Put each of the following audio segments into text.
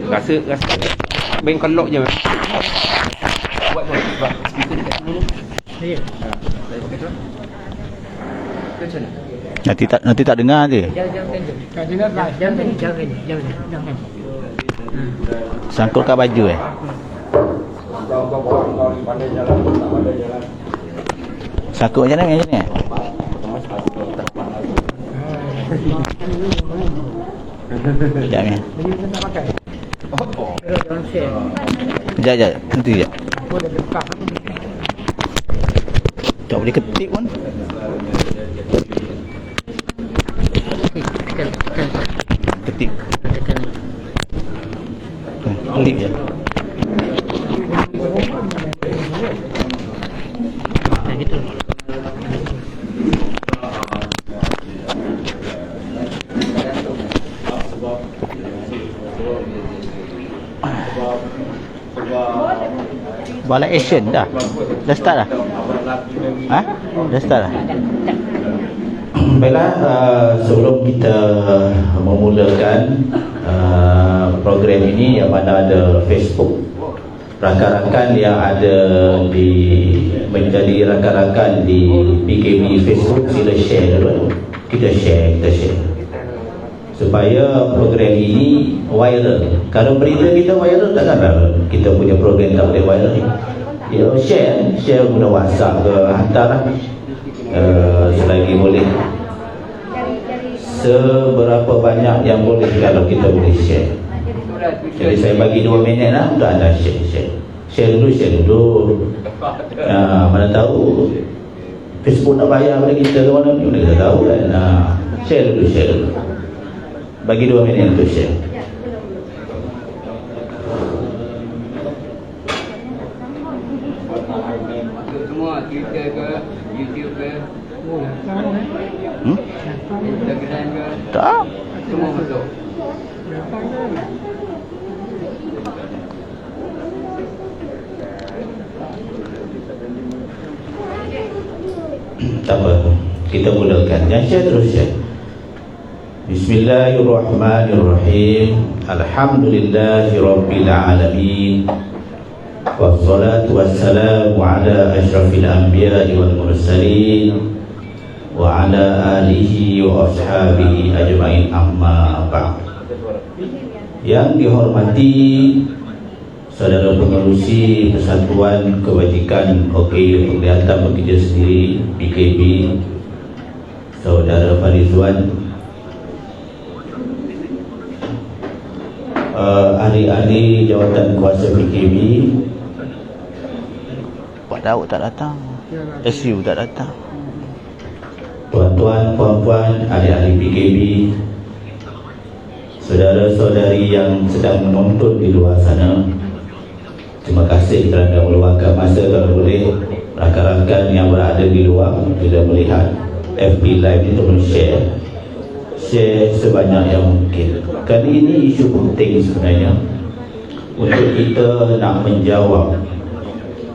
Rasa main kolok je. Buat pun sebab speaker dekat sini ni. Ya. Saya pakai tu. Macam mana? Nanti tak dengar je. Jangan. Sangkut kat baju Sangkut macam mana? Sekejap ni. Sekejap. Nanti sekejap. Tak boleh ketik pun. Ketik. Klik je. Gitu. Balik action dah. Dah start dah. Dah start dah. Baiklah, sebelum kita memulakan program ini yang mana ada Facebook, rakan-rakan yang ada di menjadi rakan-rakan di PKB Facebook, sila share dulu. Kita share supaya program ini viral. Kalau berita kita viral, takkan kita punya program tak boleh viral. Ya, share guna WhatsApp ke, hantarlah selagi boleh. Seberapa banyak yang boleh kalau kita boleh share. Jadi saya bagi 2 minit lah untuk anda share dulu. Mana tahu Facebook nak bayar pada kita ke mana ni, kita tahu kan. Share dulu. Bagi 2 minit untuk share. Semua Twitter ke, YouTube ke, Instagram ke, Tak. semua masuk. Tak apa, kita mulakan. Yang share terus share. Bismillahirrahmanirrahim. Alhamdulillahirabbil alamin. Wassalatu wassalamu ala asyrafil anbiya'i wal mursalin wa ala alihi wa ashabihi ajma'in, amma ba'd. Yang dihormati saudara pengerusi Persatuan Kebajikan Okey Penglihatan Bekerja Sendiri PKB, saudara Farizwan, ahli-ahli jawatan kuasa PKB, Pak Daud tak datang, SU tak datang, tuan-tuan, puan-puan, ahli-ahli PKB, saudara-saudari yang sedang menonton di luar sana, terima kasih kerana meluangkan masa. Kalau boleh, rakan-rakan yang berada di luar bila melihat FB Live ini tolong share sebanyak yang mungkin. Kali ini isu penting sebenarnya untuk kita nak menjawab,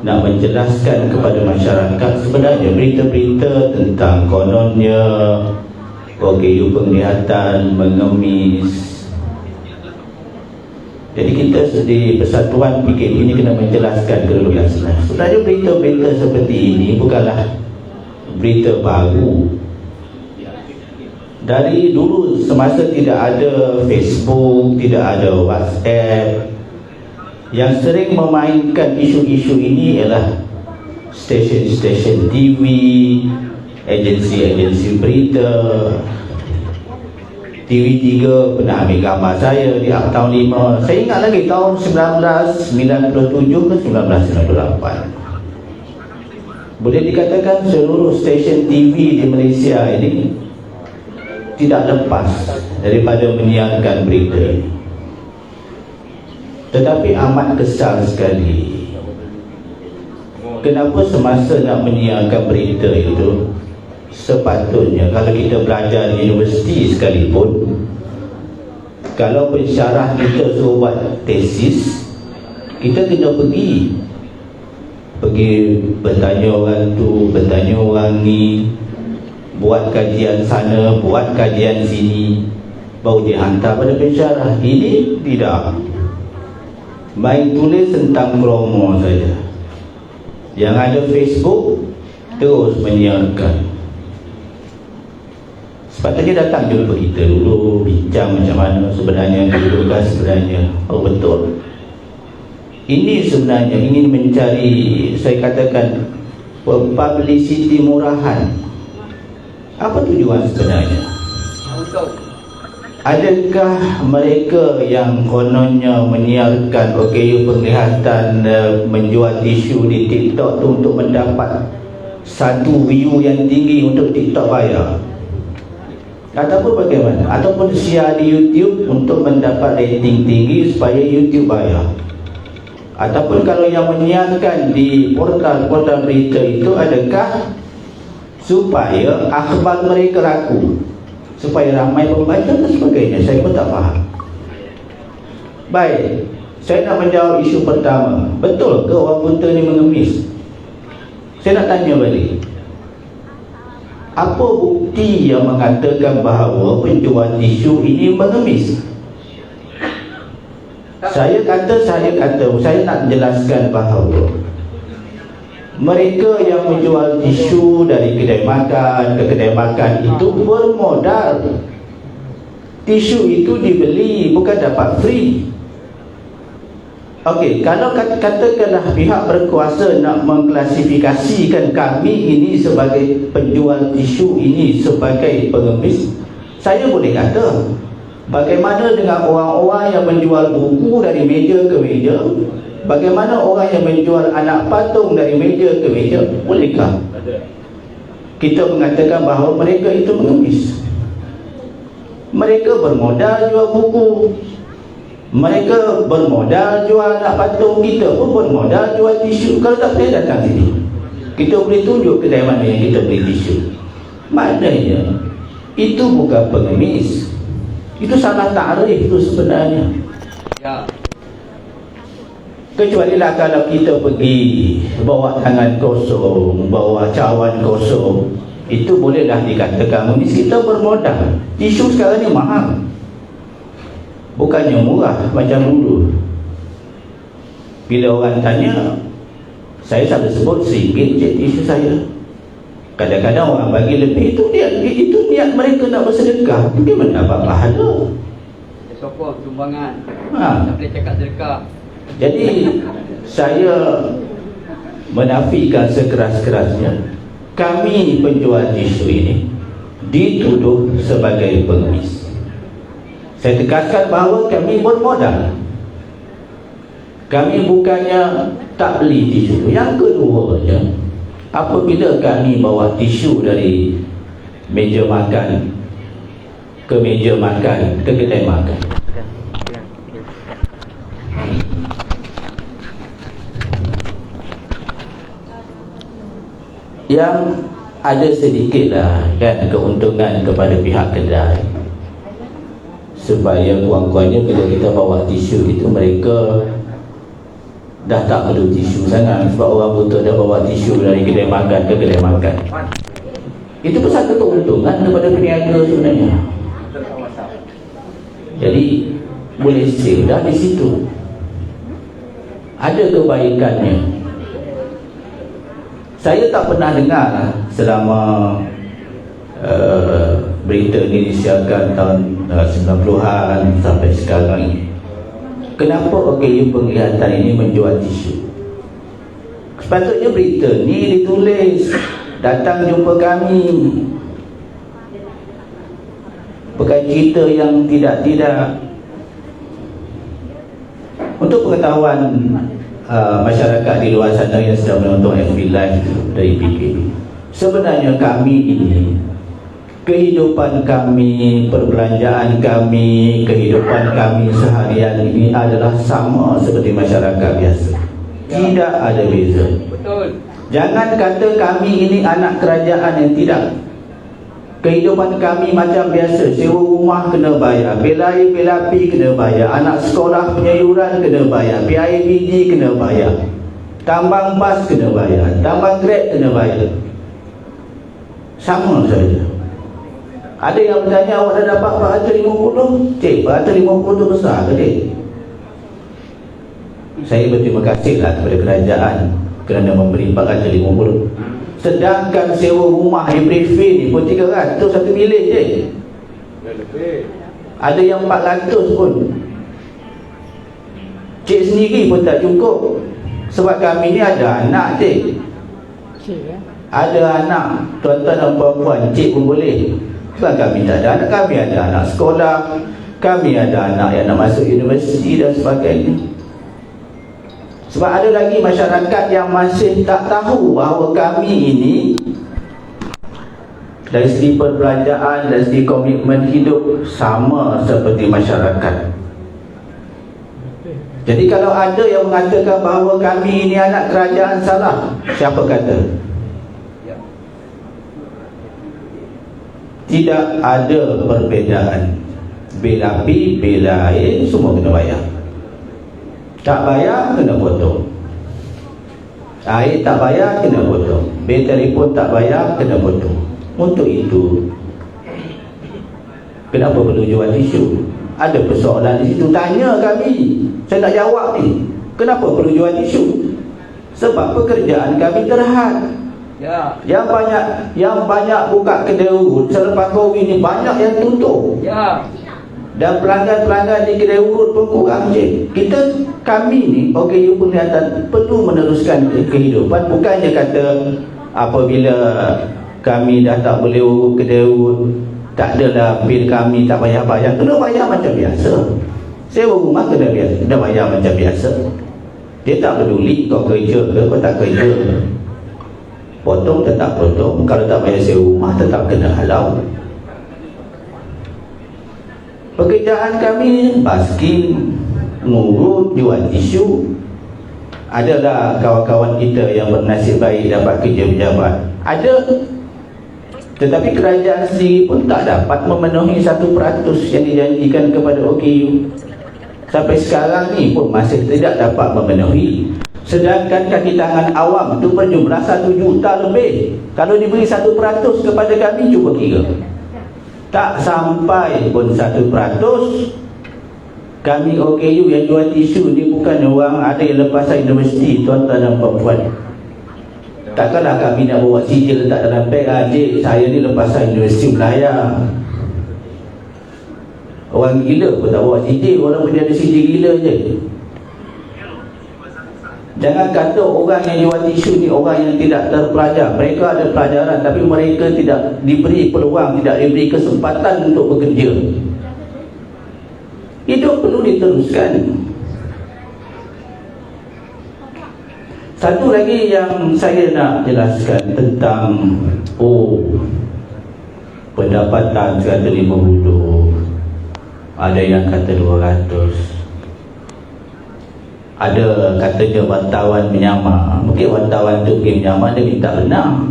nak menjelaskan kepada masyarakat sebenarnya berita-berita tentang kononnya OKU penglihatan mengemis. Jadi kita di Persatuan PKB ini kena menjelaskan kedudukan sebenarnya. Sebenarnya berita-berita seperti ini bukanlah berita baru. Dari dulu semasa tidak ada Facebook, tidak ada WhatsApp, yang sering memainkan isu-isu ini ialah stesen-stesen TV, agensi-agensi berita. TV3 pernah ambil gambar saya di tahun 5. Saya ingat lagi tahun 1997 ke 1998. Boleh dikatakan seluruh stesen TV di Malaysia ini tidak lepas daripada menyiarkan berita. Tetapi amat kesal sekali. Kenapa semasa nak menyiarkan berita itu, sepatutnya kalau kita belajar di universiti sekalipun, kalau pensyarah kita suruh buat tesis, kita kena pergi bertanya orang tu, bertanya orang ni, buat kajian sana, buat kajian sini. baru dia hantar pada pensyarah. Ini tidak, main tulis tentang promo saja. Yang ada Facebook terus menyiarkan. Sepatutnya datang jumpa kita dulu, bincang macam mana sebenarnya kedudukan sebenarnya. Oh betul, ini sebenarnya ingin mencari, saya katakan, publicity murahan. Apa tujuan sebenarnya? Adakah mereka yang kononnya menyiarkan OKU penglihatan menjual tisu di TikTok tu untuk mendapat satu view yang tinggi untuk TikTok bayar? Ataupun bagaimana? Ataupun share di YouTube untuk mendapat rating tinggi supaya YouTube bayar? Ataupun kalau yang menyiarkan di portal-portal berita itu, adakah supaya akhbar mereka laku, supaya ramai pembaca dan sebagainya? Saya pun tak faham. Baik, saya nak menjawab isu pertama. Betul ke orang buta ni mengemis? Saya nak tanya balik, apa bukti yang mengatakan bahawa penjual tisu ini mengemis? Saya nak jelaskan bahawa mereka yang menjual tisu dari kedai makan ke kedai makan itu bermodal. Tisu itu dibeli, bukan dapat free. Okey, kalau katakanlah pihak berkuasa nak mengklasifikasikan kami ini sebagai penjual tisu ini sebagai pengemis, saya boleh kata, bagaimana dengan orang-orang yang menjual buku dari meja ke meja? Bagaimana orang yang menjual anak patung dari meja ke meja? Bolehkah kita mengatakan bahawa mereka itu mengemis? Mereka bermodal jual buku, mereka bermodal jual anak patung, kita pun bermodal jual tisu. Kalau tak boleh datang sini, kita boleh tunjuk kedai mana yang kita beli tisu. Maknanya itu bukan pengemis, itu salah takrif itu sebenarnya. Ya. Kecuali lah kalau kita pergi bawa tangan kosong, bawa cawan kosong, itu bolehlah dikatakan mengemis. Kita bermodal. Tisu sekarang ni mahal, bukannya murah macam dulu. Bila orang tanya, saya selalu sebut RM1 je tisu saya. Kadang-kadang orang bagi lebih, itu niat mereka nak bersedekah. Bagaimana dapat pahala? Sokong sumbangan. Tak boleh cakap sedekah. Jadi saya menafikan sekeras-kerasnya kami penjual tisu ini dituduh sebagai pengemis. Saya tegaskan bahawa kami bermodal. Kami bukannya tak beli tisu. Yang keduanya, apabila kami bawa tisu dari meja makan ke meja makan, ke kedai makan, yang ada sedikitlah kan keuntungan kepada pihak kedai, supaya kurang-kurangnya bila kita bawa tisu itu mereka dah tak perlu tisu sangat, sebab orang buta dah bawa tisu dari kedai makan ke kedai makan. Itu pun satu keuntungan kepada peniaga sebenarnya. Jadi boleh save dah di situ, ada kebaikannya. Saya tak pernah dengar selama berita ini disiarkan tahun 90-an sampai sekarang ini, kenapa OKU penglihatan ini menjual tisu. Sepatutnya berita ni ditulis, datang jumpa kami, bukan cerita yang tidak-tidak. Untuk pengetahuan masyarakat di luar sana yang sedang menonton FB Live dari PKB, sebenarnya kami ini, kehidupan kami, perbelanjaan kami, kehidupan kami seharian ini adalah sama seperti masyarakat biasa. Tidak ada beza. Betul. Jangan kata kami ini anak kerajaan yang tidak. Kehidupan kami macam biasa. Sewa rumah kena bayar, bil air, bil api kena bayar, anak sekolah punya yuran kena bayar, PIBG kena bayar, tambang bas kena bayar, tambang grab kena bayar. Sama saja. Ada yang bertanya, awak dah dapat 450? Cik, 450 tu besar ke cik? Saya berterima kasihlah kepada kerajaan kerana memberi 450. Sedangkan sewa rumah every fee ni pun 300 satu bilik je. Ada yang 400 pun. Cik sendiri pun tak cukup. Sebab kami ni ada anak cik. Ada anak tuan-tuan dan puan-puan, cik pun boleh. Sebab kami tak ada anak, kami ada anak sekolah, kami ada anak yang nak masuk universiti dan sebagainya. Sebab ada lagi masyarakat yang masih tak tahu bahawa kami ini dari segi perbelanjaan, dari segi komitmen hidup sama seperti masyarakat. Jadi kalau ada yang mengatakan bahawa kami ini anak kerajaan, salah. Siapa kata? Tidak ada perbezaan. Bil api, bil air, semua kena bayar. Tak bayar, kena potong. Air tak bayar, kena potong. Bil telefon tak bayar, kena potong. Untuk itu, kenapa perlu jual tisu? Ada persoalan di situ. Tanya kami, saya nak jawab ni. Kenapa perlu jual tisu? Sebab pekerjaan kami terhad. Ya. Yang banyak buka kedai urut selepas Covid ni banyak yang tutup. Ya. Dan pelanggan-pelanggan di kedai urut pun kurang je. Kami ni OKU Penglihatan perlu meneruskan kehidupan. Bukannya kata apabila kami dah tak boleh urut kedai urut, tak adalah bil kami tak payah bayar. Kena bayar macam biasa. Sewa rumah kena bayar macam biasa. Dia tak peduli kau kerja ke kau tak kerja. Potong tetap potong. Kalau tak bayar sewa rumah tetap kena halau. Pekerjaan kami basking, ngurut, jual tisu. Adalah kawan-kawan kita yang bernasib baik dapat kerja pejabat. Ada. Tetapi kerajaan sendiri pun tak dapat memenuhi 1% yang dijanjikan kepada OKU. Sampai sekarang ni pun masih tidak dapat memenuhi. Sedangkan kaki tangan awam itu berjumlah 1 juta lebih. Kalau diberi 1% kepada kami, cuba kira. Tak sampai pun 1%. Kami OKU yang jual tisu ni bukan orang ada yang lepasan universiti, tuan-tuan dan puan-puan. Takkanlah kami nak bawa sijil letak dalam beg, adik saya ni lepasan universiti Melaya. Orang gila pun tak bawa sijil, walaupun dia ada sijil gila je. Jangan kata orang yang jual tisu ni orang yang tidak terpelajar. Mereka ada pelajaran tapi mereka tidak diberi peluang, tidak diberi kesempatan untuk bekerja. Hidup perlu diteruskan. Satu lagi yang saya nak jelaskan tentang pendapatan 150, ada yang kata 200. Ada katanya wartawan menyamar. Mungkin wartawan tu pergi menyamar, dia minta benar.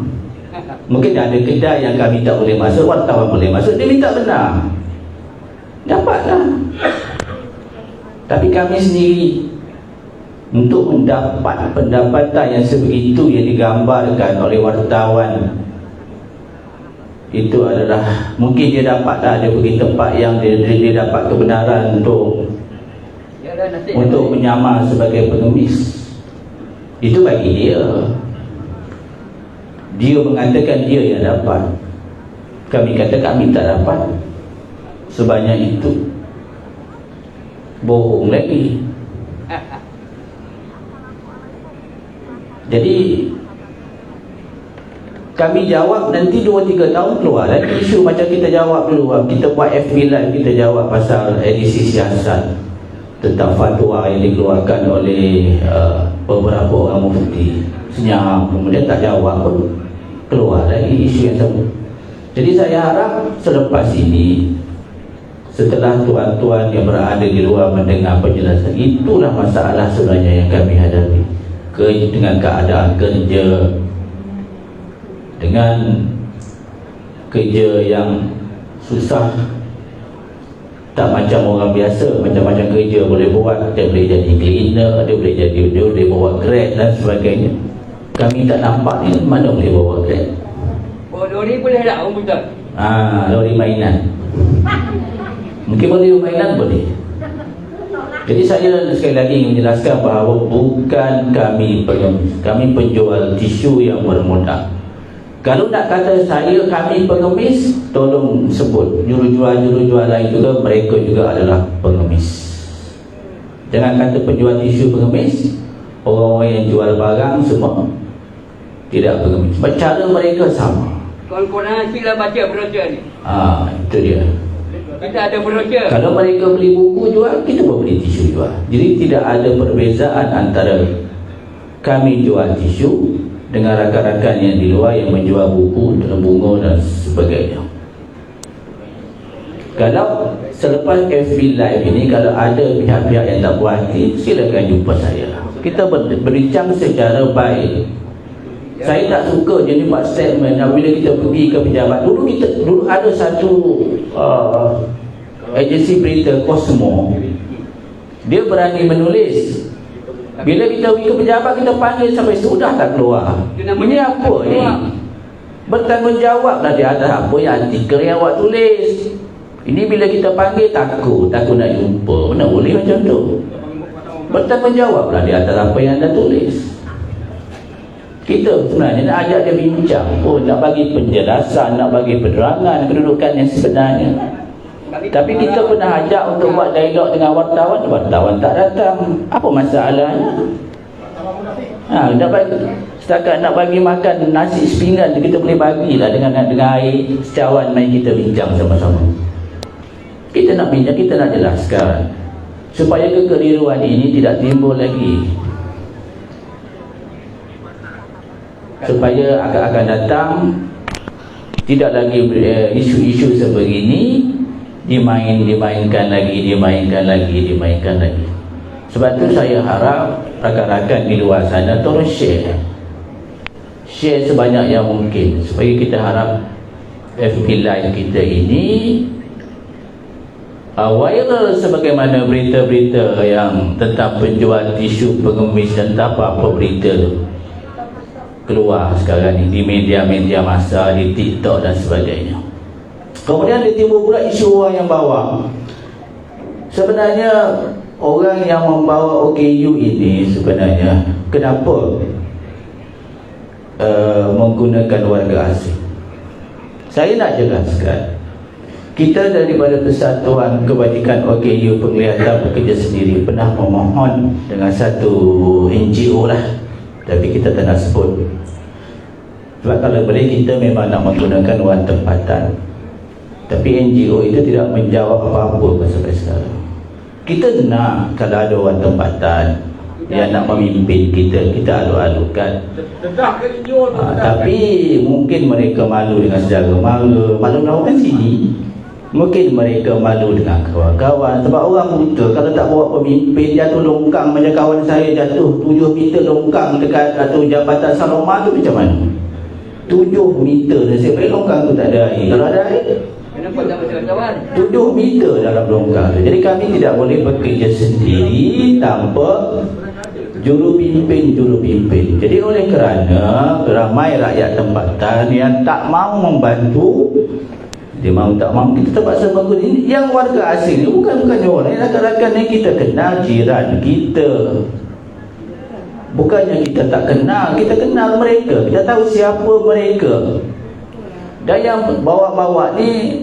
Mungkin ada kedai yang kami tak boleh masuk, wartawan boleh masuk, dia minta benar. Dapatlah. Tapi kami sendiri untuk mendapat pendapatan yang sebegitu yang digambarkan oleh wartawan, itu adalah mungkin dia dapatlah, dia pergi tempat yang dia dapat kebenaran untuk menyamar sebagai pengemis. Itu bagi dia. Dia mengatakan dia yang dapat. Kami kata kami tak dapat sebanyak itu. Bohong lagi. Jadi kami jawab nanti 2-3 tahun keluar lagi isu macam kita jawab dulu. Kita buat FB Live, kita jawab pasal edisi siasat tentang fatwa yang dikeluarkan oleh beberapa orang mufti. Senyap, kemudian tak jawab pun keluar lagi isu yang sama. Jadi saya harap selepas ini, setelah tuan-tuan yang berada di luar mendengar penjelasan, itulah masalah sebenarnya yang kami hadapi. Dengan keadaan kerja, dengan kerja yang susah, tak macam orang biasa, macam-macam kerja boleh buat. Dia boleh jadi cleaner, dia boleh bawa Grab dan sebagainya. Kami tak nampak ni mana boleh bawa Grab. Oh, Dori boleh tak orang betul? Lori mainan. Mungkin boleh mainan boleh. Jadi saya sekali lagi ingin menjelaskan bahawa bukan kami pengemis, kami penjual tisu yang bermodal. Kalau nak kata kami pengemis, tolong sebut jurujual lain juga, mereka juga adalah pengemis. Jangan kata penjual tisu pengemis, orang-orang yang jual barang semua tidak pengemis. Cara mereka sama. Kawan-kawan sila baca brosur ni. Itu dia. Kita ada brosur. Kalau mereka beli buku jual, kita pun beli tisu jual. Jadi tidak ada perbezaan antara kami jual tisu dengan rakan-rakan yang di luar yang menjual buku, bunga dan sebagainya. Kalau selepas FB Live ini, kalau ada pihak-pihak yang tak puas hati, silakan jumpa saya. Kita berbincang secara baik. Saya tak suka jadi buat statement bila kita pergi ke pejabat. Dulu ada satu agensi berita Cosmo. Dia berani menulis. Bila kita pergi ke pejabat, kita panggil sampai sudah tak keluar. Ini apa ni? Bertanggungjawablah di atas apa yang artikel yang awak tulis. Ini bila kita panggil takut nak jumpa. Mana boleh macam tu? Bertanggungjawablah di atas apa yang anda tulis. Kita sebenarnya nak ajak dia bincang pun, nak bagi penjelasan, nak bagi penerangan kedudukan yang sebenarnya. Tapi kita pernah ajak untuk buat dialog dengan wartawan tak datang. Apa masalahnya? Setakat nak bagi makan nasi sepinggan, kita boleh bagilah dengan air secawan, mari kita bincang sama-sama. Kita nak bincang, kita nak jelaskan supaya kekeliruan ini tidak timbul lagi, supaya akan datang tidak lagi isu-isu sebegini dimainkan lagi. Sebab tu saya harap rakan-rakan di luar sana tolong share sebanyak yang mungkin, supaya kita harap FB Live kita ini viral sebagaimana berita-berita yang tentang penjual tisu pengemis dan apa-apa berita keluar sekarang ni di media-media masa, di TikTok dan sebagainya. Kemudian timbul pula isu orang yang bawa. Sebenarnya orang yang membawa OKU ini sebenarnya kenapa menggunakan warga asing? Saya nak jelaskan. Kita daripada Persatuan Kebajikan OKU Penglihatan Bekerja Sendiri pernah memohon dengan satu NGO lah, tapi kita tak nak sebut. Sebab kalau boleh kita memang nak menggunakan wang tempatan, tapi NGO itu tidak menjawab apa-apa sampai sekarang. Kita nak kalau ada wang tempatan yang nak memimpin kita alu-alukan. Tapi mungkin mereka malu dengan saudara malu melakukan sini. Mungkin mereka malu dengan kawan-kawan. Sebab orang buta kalau tak bawa pemimpin, jatuh longkang macam kawan saya jatuh 7 meter longkang dekat atau Jabatan Saloma tu macam mana? 7 meter dan saya balik longkang tu tak ada air. Kalau ada air, kenapa tak macam kawan? 7 meter dalam longkang tu. Jadi kami tidak boleh bekerja sendiri tanpa jurupimpin. Jadi oleh kerana ramai rakyat tempatan yang tak mau membantu, dia mau tak mau kita terpaksa bangun ini. Yang warga asing ni bukannya orang rakan-rakan yang kita kenal, jiran kita. Bukannya kita tak kenal, kita kenal mereka, kita tahu siapa mereka. Dan yang bawa-bawa ni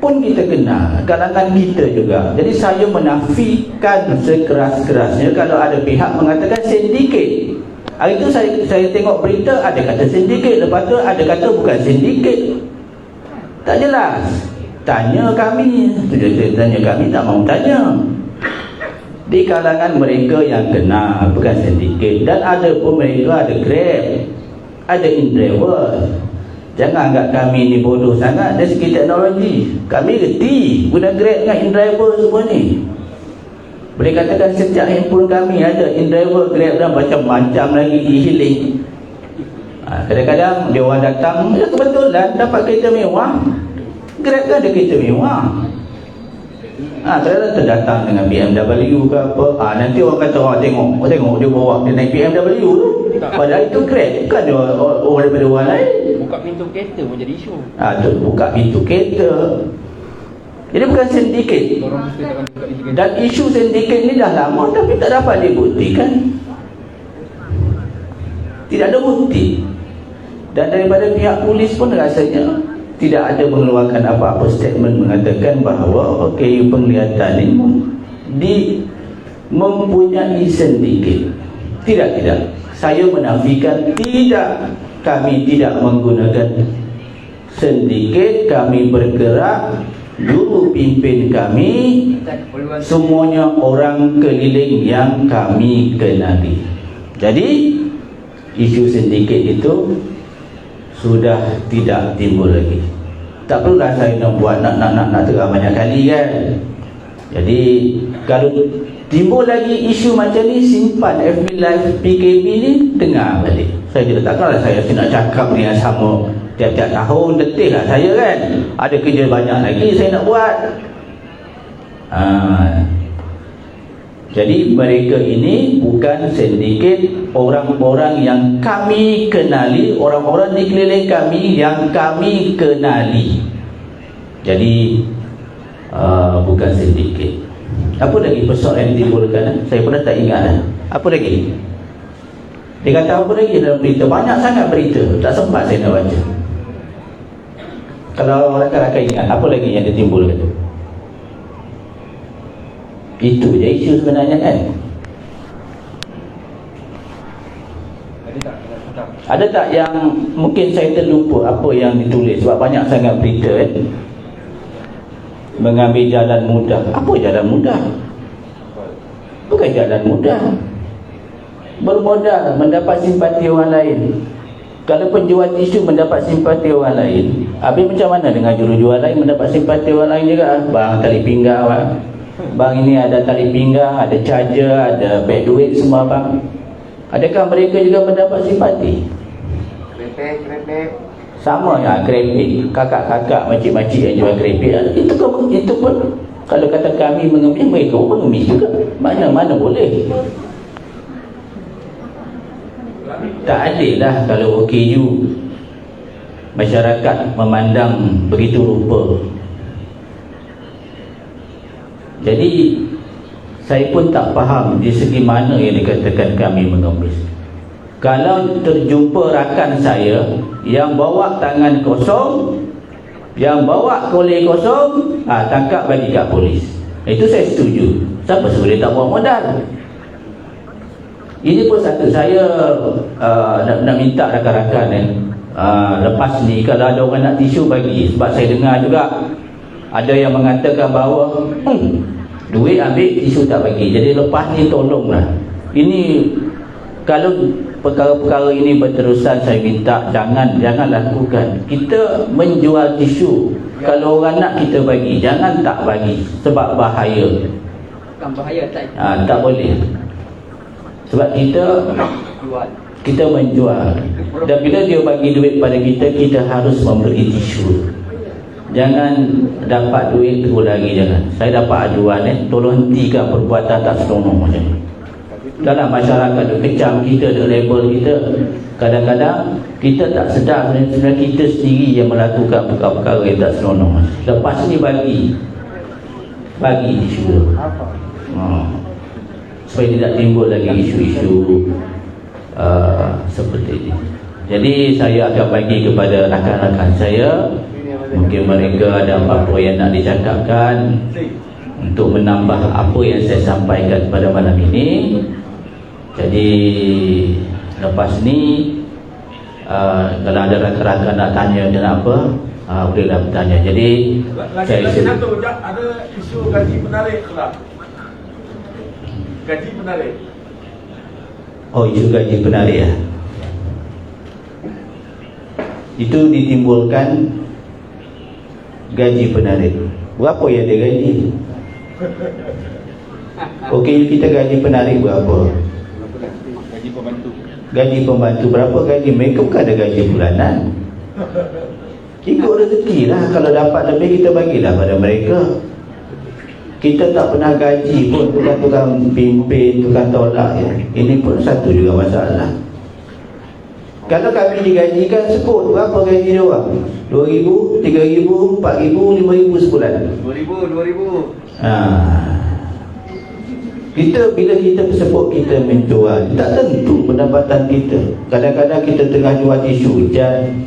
pun kita kenal, kalangan kita juga. Jadi saya menafikan sekeras-kerasnya kalau ada pihak mengatakan sindiket. Hari itu saya tengok berita, ada kata sindiket, lepas tu ada kata bukan sindiket. Tak jelas. Tanya kami, tak mau tanya. Di kalangan mereka yang kenal bukan sindiket, dan ada pun mereka ada Grab, ada InDriver. Jangan anggap kami ni bodoh sangat dari segi teknologi. Kami reti guna Grab dengan InDriver semua ni. Boleh katakan setiap handphone kami ada InDriver, Grab dan macam-macam lagi e-hailing. Kadang-kadang dia orang datang, ya kebetulan dapat kereta mewah. Grab kan ada kereta mewah. Kadang-kadang terdatang dengan BMW ke apa. Nanti orang kata, tengok dia bawa, dia naik BMW tu. Padahal itu Grab, bukan dia orang daripada orang lain. buka pintu kereta pun jadi isu. Tu buka pintu kereta. Jadi bukan sindiket. Orang mesti takkan buka pintu kereta. Dan isu sindiket ni dah lama tapi tak dapat dibuktikan. Tidak ada bukti. Dan daripada pihak polis pun rasanya tidak ada mengeluarkan apa-apa statement mengatakan bahawa okey penglihatan ini mempunyai sindiket. Tidak. Saya menafikan tidak. Kami tidak menggunakan sindiket. Kami bergerak. Juru pimpin kami semuanya orang keliling yang kami kenali. Jadi isu sindiket itu sudah tidak timbul lagi. Tak perlulah saya nak buat nak terang banyak kali kan. Jadi kalau timbul lagi isu macam ni, simpan FB Live PKB ni, dengar balik. Saya tidak takkanlah saya nak cakap ni yang sama tiap-tiap tahun, letih lah saya kan. Ada kerja banyak lagi saya nak buat. Jadi mereka ini bukan sindiket, orang-orang yang kami kenali, orang-orang di keliling kami yang kami kenali. Jadi bukan sindiket. Apa lagi persoalan yang ditimbulkan? Saya pun dah tak ingat. Apa lagi? Dia kata apa lagi dalam berita? Banyak sangat berita, tak sempat saya nak baca. Kalau rakan-rakan ingat, apa lagi yang ditimbulkan? Itu je isu sebenarnya kan. Ada tak yang mungkin saya terlupa apa yang ditulis sebab banyak sangat berita kan? Mengambil jalan mudah. Apa jalan mudah? Bukan jalan mudah. Bermodal mendapat simpati orang lain. Kalau penjual tisu mendapat simpati orang lain, habis macam mana dengan jurujual lain mendapat simpati orang lain juga? Bang, tali pinggang bang. Bang, ini ada tali pinggang, ada charger, ada beg duit semua bang. Adakah mereka juga mendapat simpati? Krepek. Sama ya, kerepek. Kakak-kakak, makcik-makcik yang jual kerepek, itu pun kalau kata kami mengemis, mereka pun mengemis juga. Mana-mana boleh. Tak adil lah kalau OKU masyarakat memandang begitu rupa. Jadi saya pun tak faham di segi mana yang dikatakan kami mengemis. Kalau terjumpa rakan saya yang bawa tangan kosong, yang bawa kolej kosong, tangkap bagi kat polis. Itu saya setuju. Siapa suruh dia tak bawa modal? Ini pun satu saya nak minta rakan-rakan lepas ni kalau ada orang nak tisu bagi. Sebab saya dengar juga ada yang mengatakan bahawa duit ambil, tisu tak bagi. Jadi lepas ni tolonglah. Ini kalau perkara-perkara ini berterusan, saya minta jangan lakukan. Kita menjual tisu, kalau orang nak kita bagi, jangan tak bagi sebab bahaya. Bukan bahaya tak? Tak boleh. Sebab kita menjual. Dan bila dia bagi duit pada kita, kita harus memberi tisu. Jangan dapat duit terus lagi, jangan. Saya dapat ajuan tolong hentikan perbuatan tak senonoh macam ni. Dalam masyarakat dia kecam kita, dia label kita. Kadang-kadang kita tak sedar sebenarnya kita sendiri yang melakukan perkara-perkara yang tak senonoh. Lepas ni bagi tisu. Supaya tidak timbul lagi isu-isu seperti ini. Jadi saya akan bagi kepada rakan-rakan saya, mungkin mereka ada apa-apa yang nak dicakapkan untuk menambah apa yang saya sampaikan pada malam ini. Jadi lepas ni kalau ada rakan-rakan nak tanya dan apa, bolehlah bertanya. Jadi saya ada isu gaji menarik kelab. Gaji penarik. Oh, isu gaji penarik ya. Itu ditimbulkan gaji penarik. Berapa yang dia gaji? Okey, kita gaji penarik berapa? Gaji pembantu. Gaji pembantu berapa gaji? Mereka bukan ada gaji bulanan. Ikut rezeki lah. Kalau dapat lebih kita bagilah pada mereka. Kita tak pernah gaji pun tukang pimpin, tukang tolak ya. Ini pun satu juga masalah. Kalau kami digajikan, sebut berapa gaji dia orang? 2,000, 3,000, 4,000, 5,000 sebulan. 2,000. Kita bila kita sebut kita menjual, tak tentu pendapatan kita. Kadang-kadang kita tengah jual tisu hujan,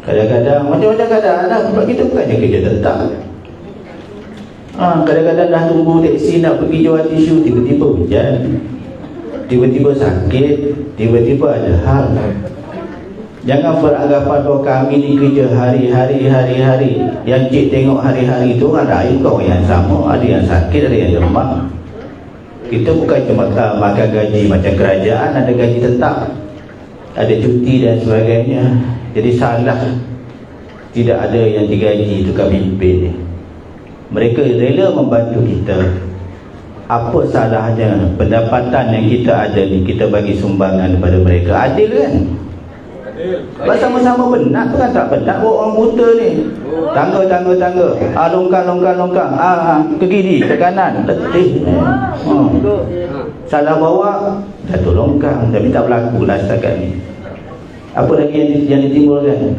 kadang-kadang macam-macam keadaan lah. Sebab kita bukannya kerja tetap. Kadang-kadang dah tunggu teksi nak pergi jual tisu, tiba-tiba hujan, tiba-tiba sakit, tiba-tiba ada hal. Jangan beranggapan bahawa kami ni kerja hari-hari. Yang cik tengok hari-hari tu orang lain, bukan yang sama. Ada yang sakit, ada yang demam. Kita bukan cuma makan gaji macam kerajaan, ada gaji tetap, ada cuti dan sebagainya. Jadi salah tidak ada yang digaji tukang pimpin ni. Mereka rela membantu kita. Apa salahnya pendapatan yang kita ada ni kita bagi sumbangan kepada mereka? Adil kan? Sebab sama-sama benar, bukan tak benar orang buta ni. Tangga. Longkang. Ke kiri, ke kanan, letih. Salah bawa, jatuh longkang. Tapi tak berlaku lah setakat ni. Apa lagi yang ditimbulkan?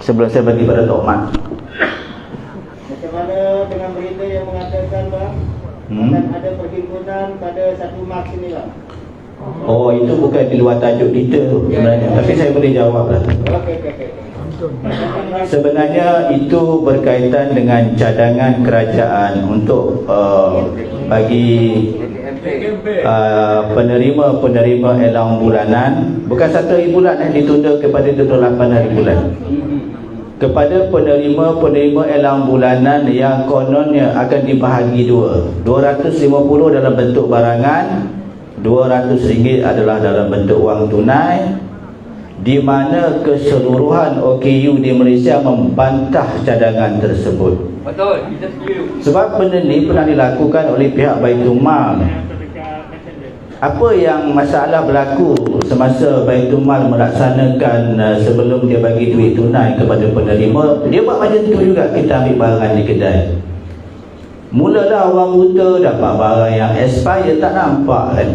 Sebelum saya bagi pada Tok Mat. Macam mana dengan berita yang mengatakan bang, akan ada perhimpunan pada 1 Mac ini bang? Oh, itu bukan di luar tajuk kita tu sebenarnya. Tapi saya boleh jawab lah. Sebenarnya itu berkaitan dengan cadangan kerajaan untuk bagi penerima elang bulanan. Bukan 1 hari bulan, ditunda kepada 28 hari bulan. Kepada penerima elang bulanan yang kononnya akan dibahagi dua. 250 dalam bentuk barangan, RM200 adalah dalam bentuk wang tunai, di mana keseluruhan OKU di Malaysia membantah cadangan tersebut. Betul, kita setuju. Sebab benda ni pernah dilakukan oleh pihak Baitul Mal. Apa yang masalah berlaku semasa Baitul Mal melaksanakan sebelum dia bagi duit tunai kepada penerima, dia buat macam tu juga. Kita ambil barangan di kedai, mulalah orang buta dapat barang yang expired, tak nampak kan,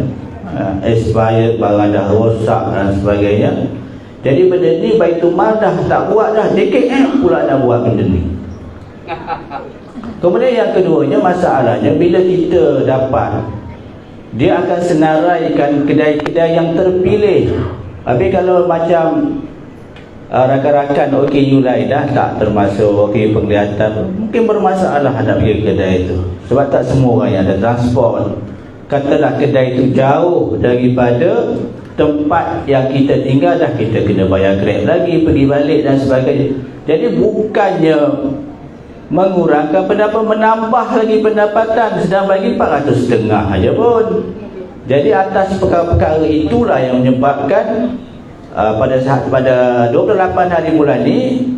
expired, barang dah rosak dan sebagainya. Jadi benda ni Baitul Mal dah tak buat dah, DKM pula dah buat benda ni. Kemudian yang keduanya, masalahnya bila kita dapat, dia akan senaraikan kedai-kedai yang terpilih. Habis kalau macam rakan-rakan OKU lain dah tak termasuk OKU penglihatan, mungkin bermasalah nak pergi kedai itu. Sebab tak semua orang yang ada transport. Katalah kedai itu jauh daripada tempat yang kita tinggal, dah kita kena bayar Grab lagi, pergi balik dan sebagainya. Jadi bukannya mengurangkan pendapatan, menambah lagi pendapatan, sedang bagi 450 aja pun. Jadi atas perkara-perkara itulah yang menyebabkan pada 28 hari bulan ni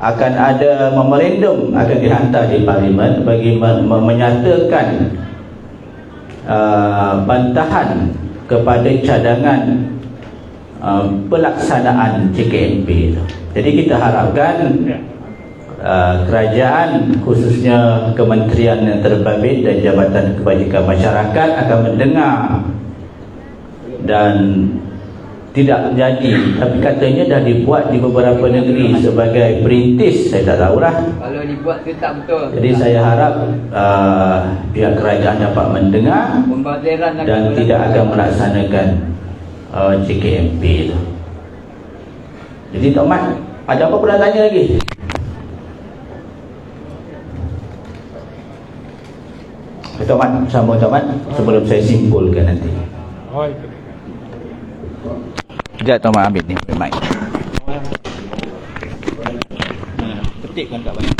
akan ada memorandum, akan dihantar di Parlimen bagi menyatakan bantahan kepada cadangan pelaksanaan JKNP. Jadi kita harapkan kerajaan, khususnya Kementerian yang terbabit dan Jabatan Kebajikan Masyarakat akan mendengar dan tidak menjadi, tapi katanya dah dibuat di beberapa negeri sebagai perintis, saya tak tahulah. Kalau dibuat tu tak betul. Jadi saya harap pihak kerajaan dapat mendengar dan tidak akan melaksanakan JKNP itu. Jadi Tok Mat, ada apa pun nak tanya lagi? Tok Mat, sambung Tok Mat sebelum saya simpulkan nanti. Sekejap Tok Mat, ambil ni mic. Petikkan kat mana?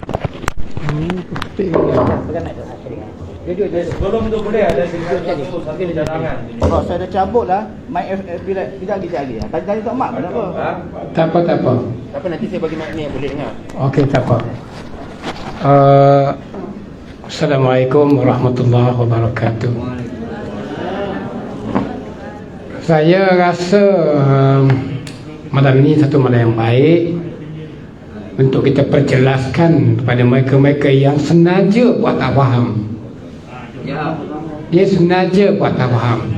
Sebelum tu boleh ada satu cadangan. Oh, saya dah cabut lah mic bila lagi sekali. Tadi Tok Mat kenapa? Tak apa. Tapi nanti saya bagi mic ni, boleh dengar. Okey, tak apa. Assalamualaikum warahmatullahi wabarakatuh. Saya rasa malam ini satu malam yang baik untuk kita perjelaskan kepada mereka-mereka yang senaja buat tak faham. Dia senaja buat tak faham.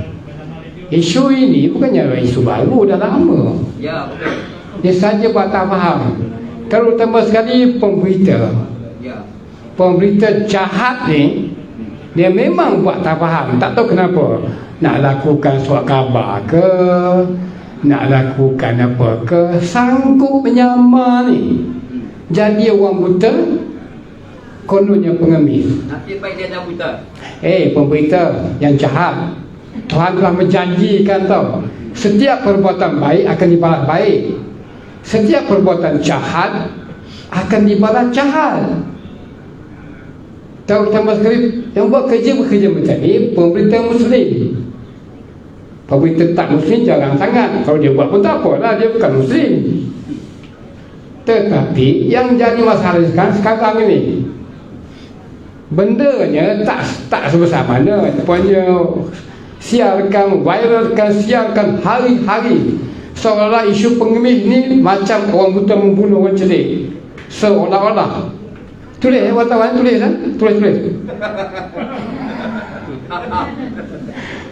isu ini bukannya isu baru, dah lama. Ya, betul. Dia saja buat tak faham. Terutama sekali pemberita. Ya. Pemberita jahat ni, dia memang buat tak faham. Tak tahu kenapa. Nak lakukan surat khabar ke, nak lakukan apa ke, sanggup menyamar ni. Jadi orang buta, kononnya pengemis. Nanti baik dia dah buta. Pemberita yang jahat, Tuhan telah menjanjikan tau, setiap perbuatan baik akan dibalas baik, setiap perbuatan jahat akan dibalas jahat. Tahu tambah sekali yang buat kerja macam ni pemerintah Muslim. Pemerintah tak Muslim jarang sangat. Kalau dia buat pun tak apalah, dia bukan Muslim. Tetapi yang jadi masalah sekarang ini, bendanya tak sebesar mana. Pokoknya siarkan, viralkan, siarkan hari-hari, seolah-olah isu pengemis ni macam orang buta membunuh orang celik. Seolah-olah. Tulis wartawan, tulis kan? Tulis.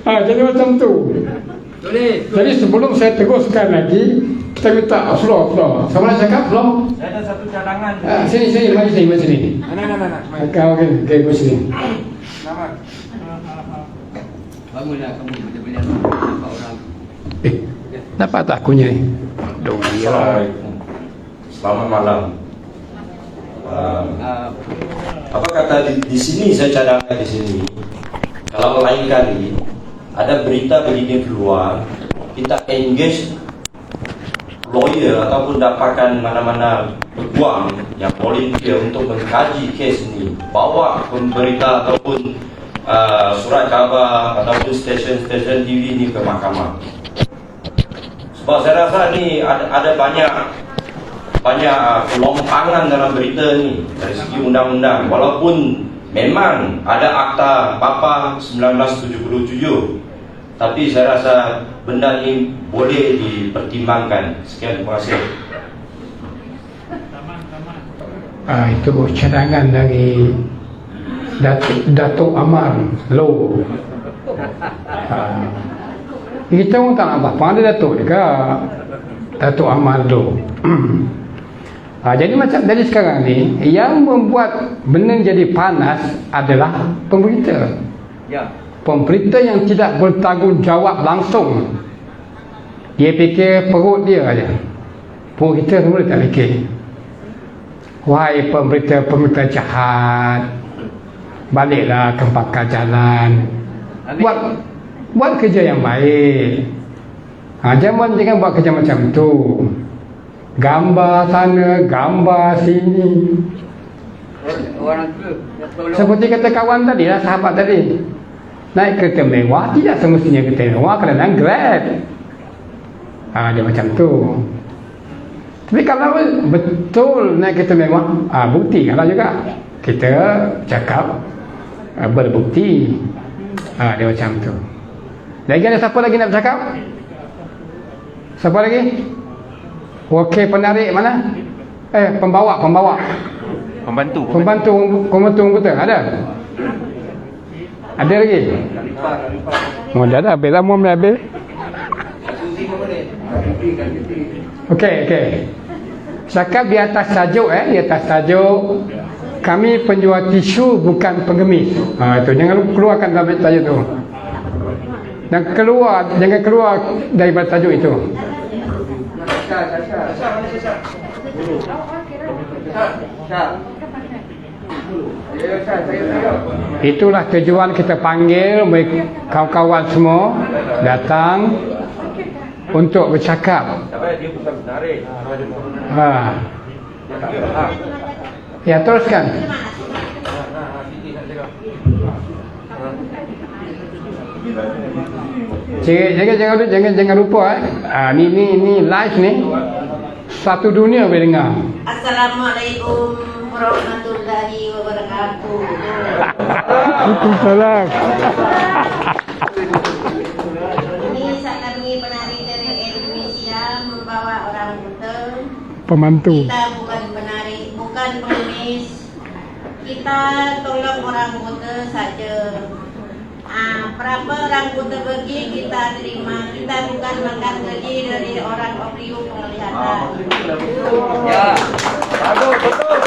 Jadi macam tu. Tulis. Jadi sebelum saya teruskan lagi, kita minta floor. Sama nak cakap floor? Saya ada satu cadangan. Sini, mari sini. Nah. Okey, mari sini. Nama. Bangunlah kamu bila nampak orang. Dapat tak akunya ni? Assalamualaikum. Selamat malam. Apa kata di sini, saya cadangkan di sini, kalau lain kali ada berita begini keluar, kita engage lawyer ataupun dapatkan mana-mana peguam yang volunteer untuk mengkaji kes ini, bawa pemberita ataupun surat khabar ataupun stesen-stesen TV ini ke mahkamah. Sebab saya rasa ni ada banyak kelompangan dalam berita ni dari segi undang-undang. Walaupun memang ada Akta Bapa 1977, tapi saya rasa benda ni boleh dipertimbangkan. Sekian, terima kasih. Itu cadangan dari Datuk Amar Low. Kita pun tak nak apa-apa, ada Datuk juga, Datuk Amar Low. Jadi sekarang ni yang membuat benda jadi panas adalah pemberita. Ya. Pemberita yang tidak bertanggungjawab langsung. Dia fikir perut dia aja. Perut kita semua tak fikir. Wahai pemberita jahat, baliklah ke pangkal jalan. Buat kerja yang baik. Jangan buat kerja macam tu. Gambar sana, gambar sini. Orang tu Seperti kata kawan tadi lah, sahabat tadi, naik kereta mewah tidak semestinya kereta mewah, kadang-kadang Grab. Dia macam tu. Tapi kalau betul naik kereta mewah, bukti kalau juga kita cakap berbukti. Dia macam tu. Lagi ada siapa lagi nak bercakap? Siapa lagi? Okey, penarik mana? Pembawa. Pembantu Pembantu betul ada? Ada lagi? Oh, dah habis lah, mau habis. Okey. Cakap di atas tajuk di atas tajuk kami penjual tisu bukan pengemis. Itu jangan keluarkan dalam tajuk tu. Dan jangan keluar daripada tajuk itu. Itulah tujuan kita panggil kawan-kawan semua datang untuk bercakap. Dia bukan menarik. Ya, teruskan. Jangan lupa ni live ni satu dunia boleh dengar. Assalamualaikum warahmatullahi wabarakatuh. Waalaikumsalam. Ini kami penari dari Indonesia membawa orang buta. Pemantu. Kita bukan penari, bukan pengemis. Kita tolong orang buta saja. berapa orang buta bagi kita terima. Kita bukan makan gaji dari orang OPU penglihatan. Ya. Bagus, betul.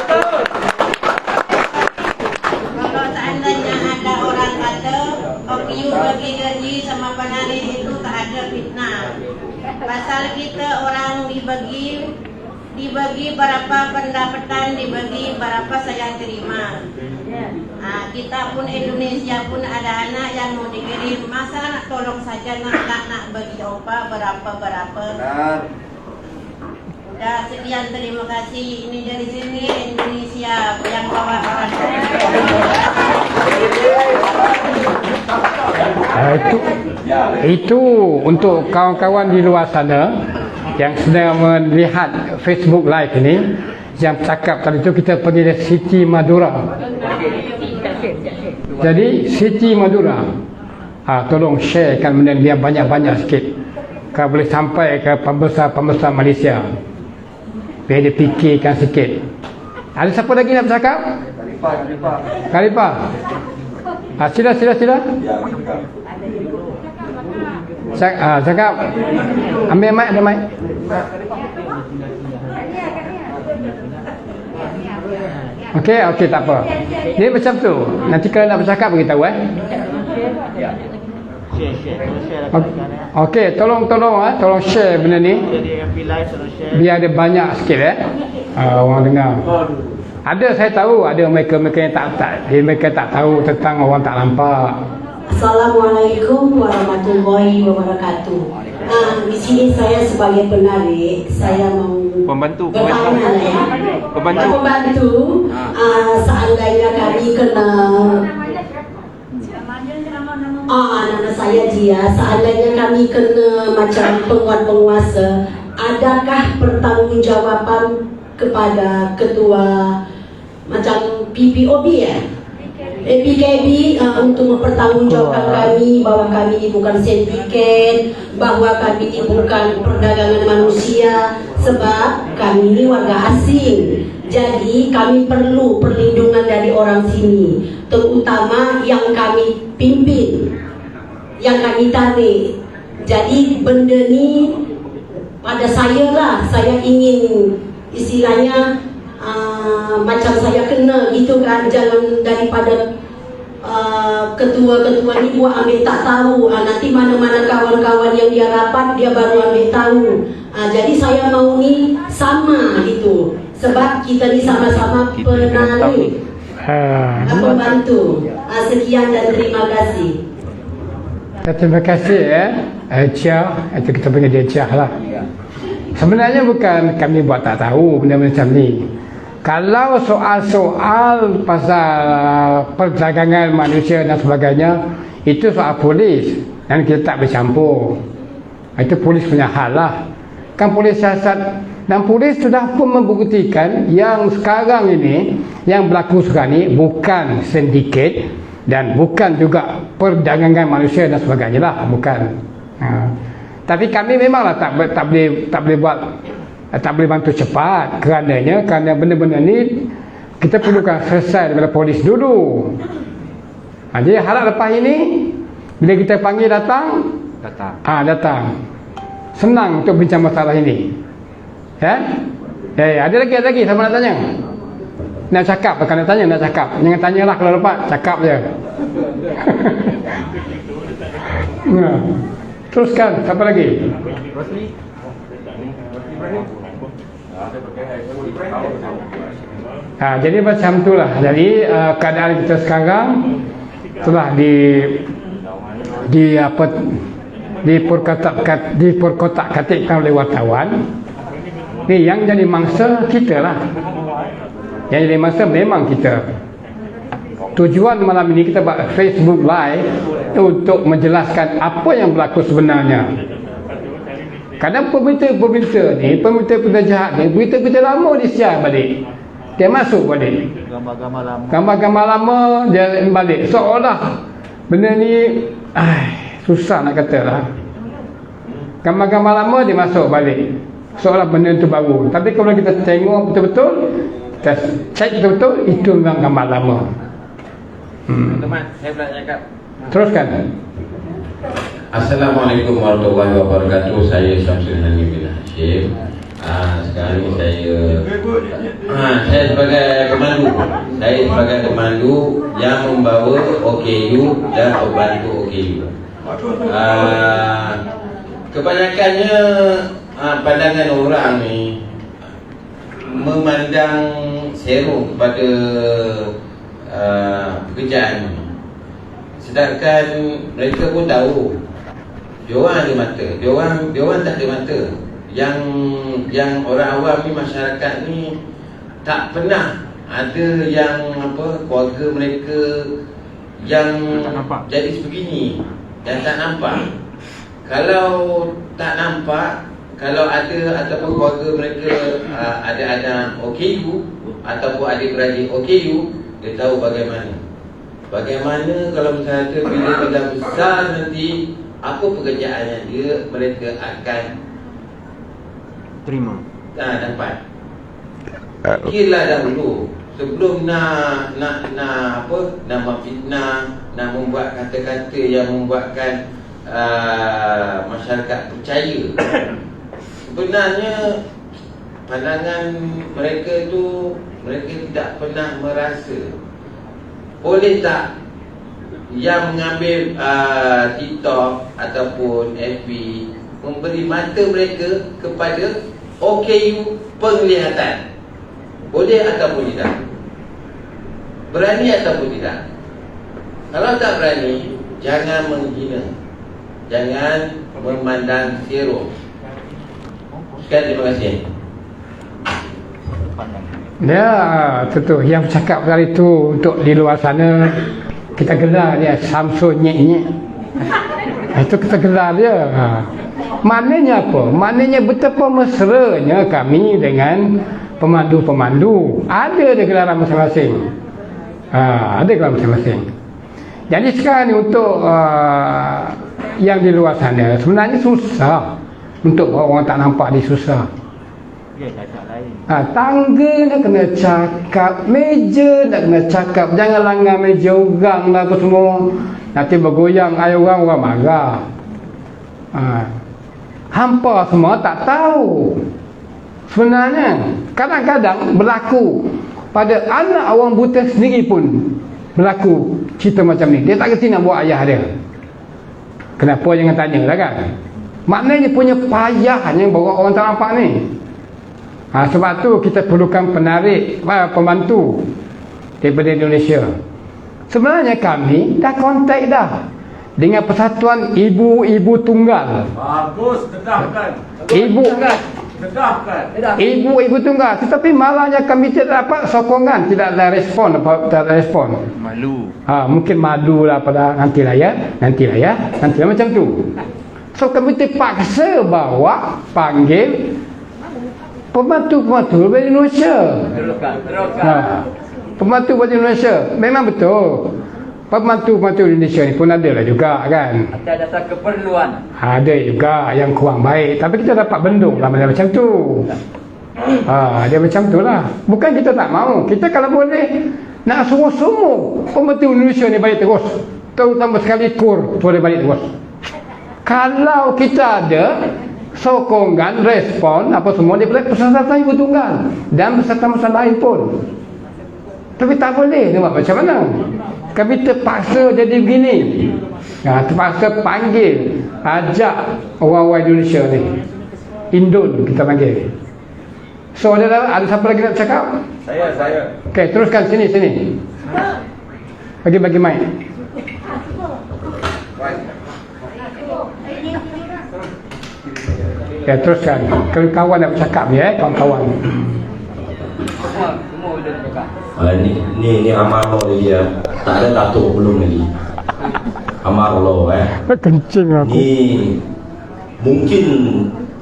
Kalau seandainya ada orang kata OPU bagi gaji sama penari itu tak ada fitnah. Pasal kita orang dibagi berapa pendapatan, dibagi berapa saya terima. Kita pun Indonesia pun ada anak yang mau dikirim, masa nak tolong saja nak bagi upah berapa. Udah sekian, terima kasih. Ini dari sini Indonesia yang bawa orang. Itu untuk kawan-kawan di luar sana yang sedang melihat Facebook Live ini, yang cakap tadi itu kita pergi dari Siti Madura. Jadi Siti Madura, tolong sharekan benda dia banyak-banyak sikit, kalau boleh sampai ke pembesar-pembesar Malaysia, biar dia fikirkan sikit. Ada siapa lagi nak bercakap? Khalifah. Sila. Cakap. Ambil mic, ada mic. Okey, tak apa. Dia macam tu. Nanti kalau nak bercakap beritahu Okey, tolong share benda ni. Biar ada banyak sikit orang dengar. Ada, saya tahu ada mereka yang mereka tak tahu tentang orang tak nampak. Assalamualaikum warahmatullahi wabarakatuh. Di sini saya sebagai penari, saya mau Pembantu. Seandainya kami kena nama saya Jia, seandainya kami kena macam penguasa, adakah pertanggungjawaban kepada ketua macam PPOB PKB untuk mempertanggungjawabkan kami bahwa kami ini bukan sindiket, bahwa kami ini bukan perdagangan manusia, sebab kami ini warga asing. Jadi kami perlu perlindungan dari orang sini, terutama yang kami pimpin, yang kami tarik. Jadi benda ni pada saya lah, saya ingin istilahnya macam saya kena gitu kan. Jangan daripada ketua-ketua ni buat ambil tak tahu, nanti mana-mana kawan-kawan yang dia rapat dia baru ambil tahu. Jadi saya mau ni sama gitu, sebab kita ni sama-sama penari, pembantu. Sekian dan terima kasih. Terima kasih Chia, itu kita panggil dia Chia lah. Sebenarnya bukan kami buat tak tahu benda macam ni. Kalau soal-soal pasal perdagangan manusia dan sebagainya, itu soal polis dan kita tak bercampur. Itu polis punya hal lah. Kan polis siasat, dan polis sudah pun membuktikan yang sekarang ini, yang berlaku sekarang ini bukan sindiket dan bukan juga perdagangan manusia dan sebagainya lah, bukan. Tapi kami memanglah tak boleh buat, tak boleh bantu cepat, kerana benda-benda ni kita perlukan selesai daripada polis dulu. Jadi harap lepas ini bila kita panggil datang. Senang untuk bincang masalah ini. Ada lagi sama nak tanya. Nak cakap, bukan nak tanya, nak cakap. Jangan tanyalah kalau lepas, cakap je. Teruskan, siapa lagi? Jadi macam itulah. Jadi keadaan kita sekarang telah diperkotak-katikkan oleh wartawan. Ni yang jadi mangsa kita lah. Yang jadi mangsa memang kita. Tujuan malam ini kita buat Facebook Live untuk menjelaskan apa yang berlaku sebenarnya. Kadang pemberita jahat ni, berita-berita lama dia share balik. Dia masuk balik. Gambar-gambar lama dia balik. Seolah benda ni susah nak kata lah. Gambar-gambar lama dia masuk balik. Seolah benda itu baru. Tapi kalau kita tengok betul-betul, kita cek betul-betul, itu memang gambar lama. Teman-teman, saya pula cakap Teruskan. Assalamualaikum warahmatullahi wabarakatuh. Saya Syamsul Hani bin Hashim. Sekarang ini saya sebagai pemandu. Saya sebagai pemandu yang membawa OKU dan pembantu OKU. Kebanyakannya pandangan orang ni memandang serong kepada pekerjaan ni. Sedangkan mereka pun tahu diorang ada mata, diorang tak ada mata. Yang orang awam ni, masyarakat ni tak pernah ada yang keluarga mereka yang jadi sebegini, yang tak nampak. Kalau tak nampak, kalau ada ataupun keluarga mereka ada anak OKU ataupun adik-beradik OKU, dia tahu bagaimana kalau misalnya bila besar nanti apa pekerjaan yang mereka akan terima. Dapat. Fikirlah dahulu sebelum nak memfitnah, nak membuat kata-kata yang membuatkan masyarakat percaya. Sebenarnya pandangan mereka tu, mereka tidak pernah merasa. Boleh tak yang mengambil TikTok ataupun FB memberi mata mereka kepada OKU penglihatan? Boleh ataupun tidak? Berani ataupun tidak? Kalau tak berani, jangan menghina, jangan memandang serong. Sekian, terima kasih. Ya, tentu yang bercakap kali itu untuk di luar sana kita gelar dia Samsul Nyek-Nyek. Itu kita gelar dia. Maknanya apa? Maknanya betapa mesranya kami dengan pemandu-pemandu. Ada gelaran masing-masing. Ada gelaran masing-masing. Jadi sekarang ni untuk yang di luar sana sebenarnya susah. Untuk orang tak nampak dia susah. Tangga nak kena cakap, meja nak kena cakap. Jangan langgar meja orang lah apa semua. Nanti bergoyang air orang marah. Hampa semua tak tahu. Sebenarnya kadang-kadang berlaku pada anak orang buta sendiri pun berlaku cerita macam ni. Dia tak kerti nak buat ayah dia. Kenapa, jangan tanya lah kan. Maknanya punya payahnya bawa orang tak nampak ni. Sebab tu kita perlukan penarik pembantu daripada Indonesia. Sebenarnya kami dah kontak dah dengan Persatuan Ibu-Ibu Tunggal. Bagus, dedahkan. Ibu-Ibu Tunggal. Tetapi malahnya kami tidak dapat sokongan, tidak ada respon. Malu. Mungkin malu lah pada nantilah macam tu. So kami terpaksa bawa panggil pembantu-pembantu dari Indonesia. Pembantu dari Indonesia. Memang betul. Pembantu-pembantu Indonesia ni pun ada lah juga kan. Ada dasar keperluan. Ada juga yang kurang baik. Tapi kita dapat bendung lah macam tu. Dia macam tu lah. Bukan kita tak mau. Kita kalau boleh nak semua pembantu Indonesia ni balik terus. Terutama sekali KUR boleh balik terus. Kalau kita ada sokongan, respon apa semua daripada Persatuan Ibu Tunggal dan persatuan lain pun. Tapi tak boleh nak buat macam mana. Kami terpaksa jadi begini. Terpaksa panggil, ajak orang-orang Indonesia ni. Indon kita panggil. So ada siapa lagi nak cakap? Saya. Okey, teruskan sini. Bagi mic. Ya, teruskan. Kawan-kawan nak bercakap ni kawan-kawan. Semua boleh bercakap. Ni Amar Allah dia. Tak ada datuk belum lagi. Amar Allah Kencing aku. Ni mungkin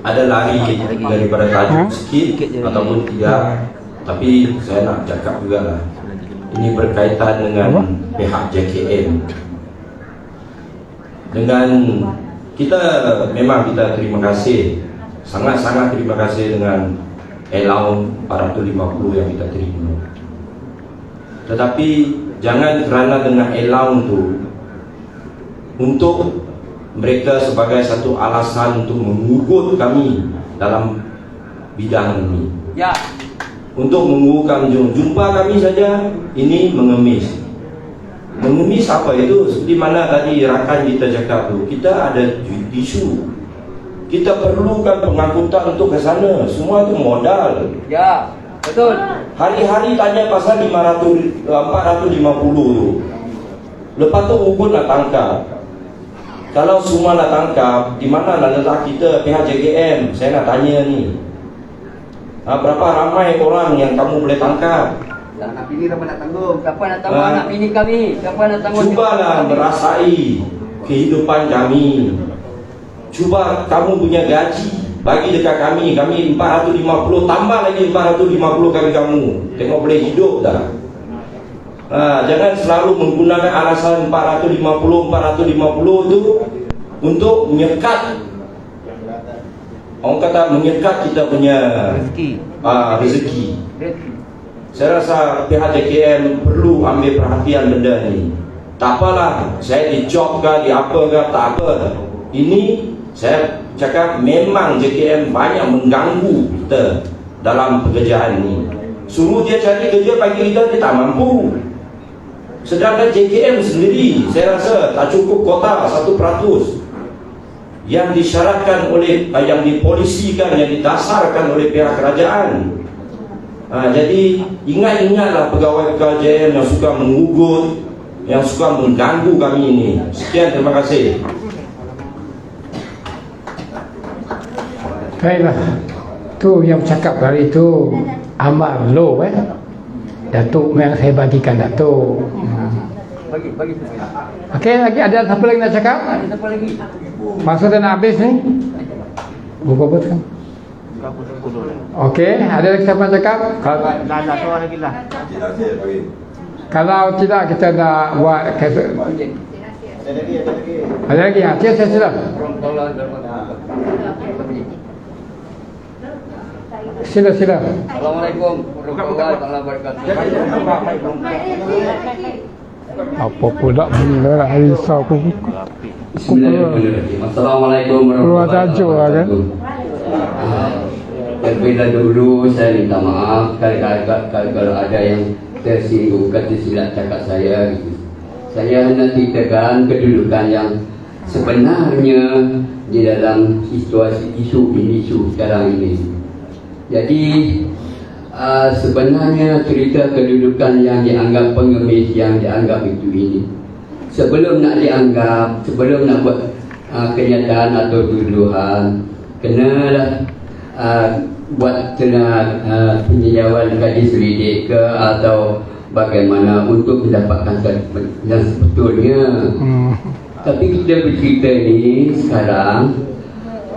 ada lari daripada tajuk sikit ataupun tidak. Tapi saya nak cakap juga lah. Ini berkaitan dengan pihak JKM. Dengan kita memang kita terima kasih, sangat-sangat terima kasih dengan allowance 450 yang kita terima. Tetapi jangan kerana dengan allowance tu untuk mereka sebagai satu alasan untuk mengugut kami dalam bidang ini. Ya. Untuk mengukuhkan jumpa kami saja ini mengemis. Mengemis apa itu? Seperti mana tadi rakan kita cakap tu, kita ada isu, kita perlukan pengangkutan untuk ke sana. Semua itu modal. Ya, betul. Hari-hari tanya pasal 450 tu. Lepas tu ugut nak tangkap. Kalau semua nak tangkap, di mana nak letak kita pihak JKM? Saya nak tanya ni. Berapa ramai orang yang kamu boleh tangkap? Anak bini siapa nak tanggung? Siapa nak tanggung anak bini kami? Siapa nak tanggung? Cubalah merasai kehidupan kami. Cuba kamu punya gaji bagi dekat kami 450, tambah lagi 450 kali kamu. Tengok boleh hidup tak? Jangan selalu menggunakan alasan 450 tu untuk menyekat. Orang kata menyekat kita punya rezeki. Saya rasa pihak JKM perlu ambil perhatian benda ni. Tak apalah, saya di job ke, di apa ke, tak apa. Ini saya cakap memang JKM banyak mengganggu kita dalam pekerjaan ini. Suruh dia cari kerja bagi kita, dia tak mampu. Sedangkan JKM sendiri saya rasa tak cukup kota 1% yang disyaratkan oleh, yang dipolisikan, yang didasarkan oleh pihak kerajaan. Jadi ingat-ingatlah pegawai-pegawai JKM yang suka mengugut, yang suka mengganggu kami ini. Sekian, terima kasih. Baiklah, tu yang cakap hari itu Amar Low Datuk yang saya bagikan Datuk. Bagi. Okey, lagi ada siapa lagi nak cakap? Ada siapa lagi? Masa dah nak habis ni. Buka apa sekarang? Okey, ada lagi siapa nak cakap? Satu orang lagi lah. Kalau tidak kita nak buat ada lagi ya, saya sudah. Sila. Assalamualaikum warahmatullahi wabarakatuh. Apa pula bila risau aku. Bismillahirrahmanirrahim. Assalamualaikum warahmatullahi wabarakatuh. Terlebih dahulu saya minta maaf kalau ada yang tersinggung tersilap cakap saya gitu. Saya hendak ceritakan kedudukan yang sebenarnya di dalam situasi isu sekarang ini. Jadi sebenarnya cerita kedudukan yang dianggap pengemis, yang dianggap itu ini, sebelum nak dianggap, sebelum nak buat kenyataan atau tuduhan, kenalah buat peninjauan kaji selidik ke atau bagaimana untuk mendapatkan yang sebetulnya. Tapi kita bercerita ni sekarang,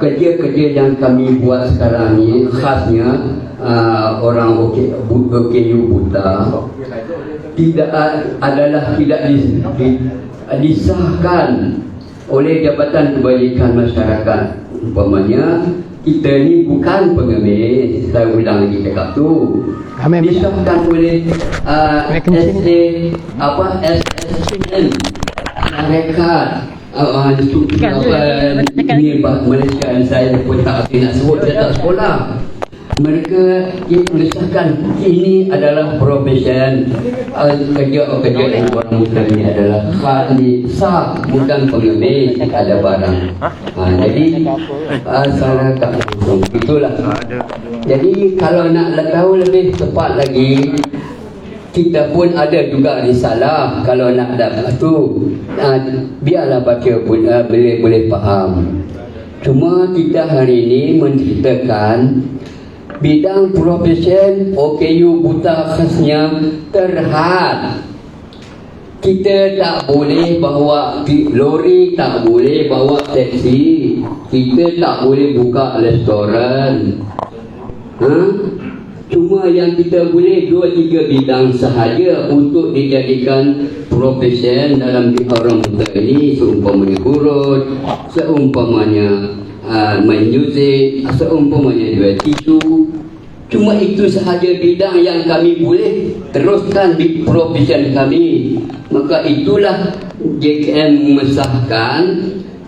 kerja-kerja yang kami buat sekarang ni khasnya orang OKU buta tidak disahkan oleh Jabatan Kebajikan Masyarakat. Umpamanya kita ni bukan pengemis, saya ulang lagi cakap tu, disahkan oleh SSN rekat ini Malaysia, saya pun tak nak sebut, saya tak sekolah. Mereka yang menyesahkan ini adalah profesion kerja yang orang muda ini adalah sah, bukan pengemis, ada barang. Jadi salah tak langsung itulah. Jadi kalau nak tahu lebih tepat lagi, kita pun ada juga risalah. Kalau nak dapat tu biarlah baca pun boleh faham. Cuma kita hari ini menceritakan bidang profesion OKU buta khasnya terhad. Kita tak boleh bawa lori, tak boleh bawa taksi, kita tak boleh buka restoran. Cuma yang kita boleh 2-3 bidang sahaja untuk dijadikan profesion dalam orang muda ini, seumpamanya urut, seumpamanya main muzik, seumpamanya jual tisu. Cuma itu sahaja bidang yang kami boleh teruskan di profesi kami. Maka itulah JKM mengesahkan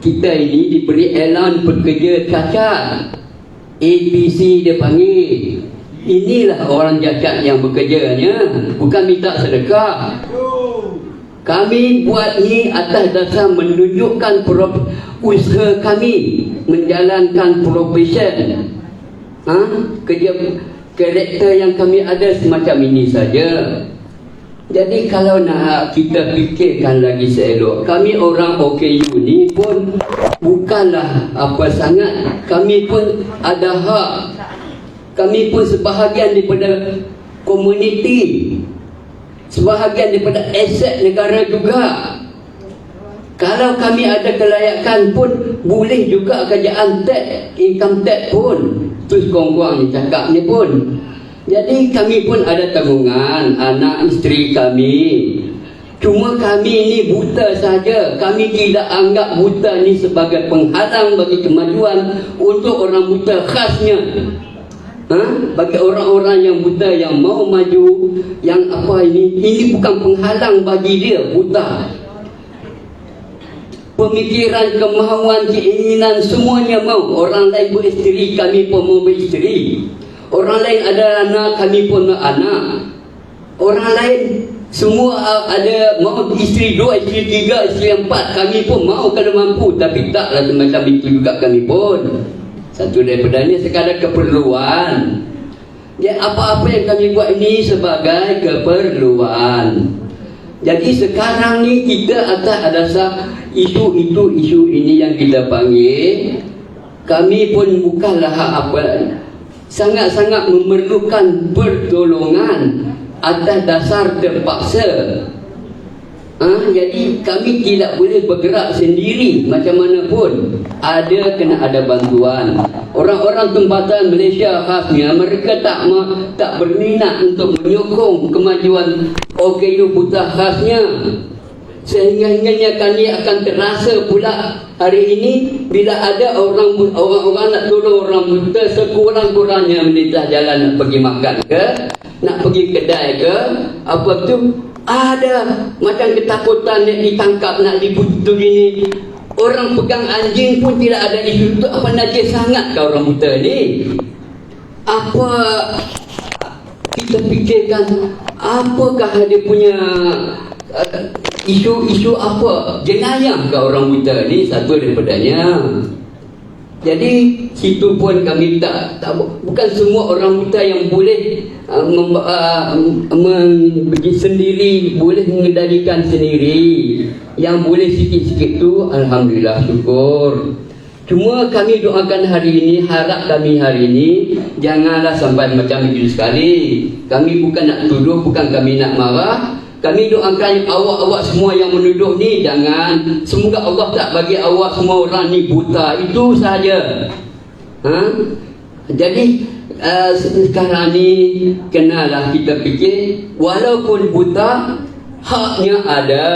kita ini diberi elan pekerja cacat. APC dia panggil. Inilah orang cacat yang bekerjanya, bukan minta sedekah. Kami buat ni atas dasar menunjukkan usaha kami menjalankan profesi. Kerja karakter yang kami ada semacam ini saja. Jadi kalau nak kita fikirkan lagi seelok, kami orang OKU ni pun bukanlah apa sangat. Kami pun ada hak. Kami pun sebahagian daripada komuniti, sebahagian daripada aset negara juga. Kalau kami ada kelayakan pun boleh juga kerajaan tax, income tax pun. Terus kurang-kurang ni cakap ni pun. Jadi kami pun ada tanggungan anak isteri kami. Cuma kami ni buta saja. Kami tidak anggap buta ni sebagai penghalang bagi kemajuan untuk orang buta khasnya. Bagi orang-orang yang buta yang mau maju, yang apa ini bukan penghalang bagi dia buta. Pemikiran, kemahuan, keinginan semuanya mau. Orang lain beristeri, kami pun mau beristeri. Orang lain ada anak, kami pun anak. Orang lain semua ada mau isteri 2, isteri 3, isteri 4, kami pun mau kalau mampu. Tapi taklah macam itu juga kami pun. Satu daripadanya sekadar keperluan. Ya, apa-apa yang kami buat ini sebagai keperluan. Jadi sekarang ni kita atas dasar isu ini yang kita panggil, kami pun bukanlah apa sangat-sangat memerlukan pertolongan atas dasar terpaksa. Jadi kami tidak boleh bergerak sendiri macam mana pun. Kena ada bantuan. Orang-orang tempatan Malaysia khasnya mereka tak berminat untuk menyokong kemajuan OKU buta khasnya. Sehingga kami akan terasa pula hari ini bila ada orang nak tolong orang buta sekurang-kurangnya melintah jalan nak pergi makan ke, nak pergi kedai ke, apa tu ada macam ketakutan nak ditangkap, nak dibutuh ini. Orang pegang anjing pun tidak ada isu itu. Apa najis sangat kau orang buta ni? Apa kita fikirkan, apakah dia punya isu apa jenayah ke orang buta ni? Satu daripadanya. Jadi situ pun kami tak bukan semua orang buta yang boleh pergi sendiri, boleh mengendalikan sendiri. Yang boleh sikit-sikit tu alhamdulillah, syukur. Cuma kami doakan hari ini, harap kami hari ini janganlah sampai macam itu sekali. Kami bukan nak tuduh, bukan kami nak marah. Kami doakan awak-awak semua yang menuduh ni jangan. Semoga Allah tak bagi awak semua orang ni buta. Itu sahaja. Jadi sekarang ni kenalah kita fikir, walaupun buta, haknya ada.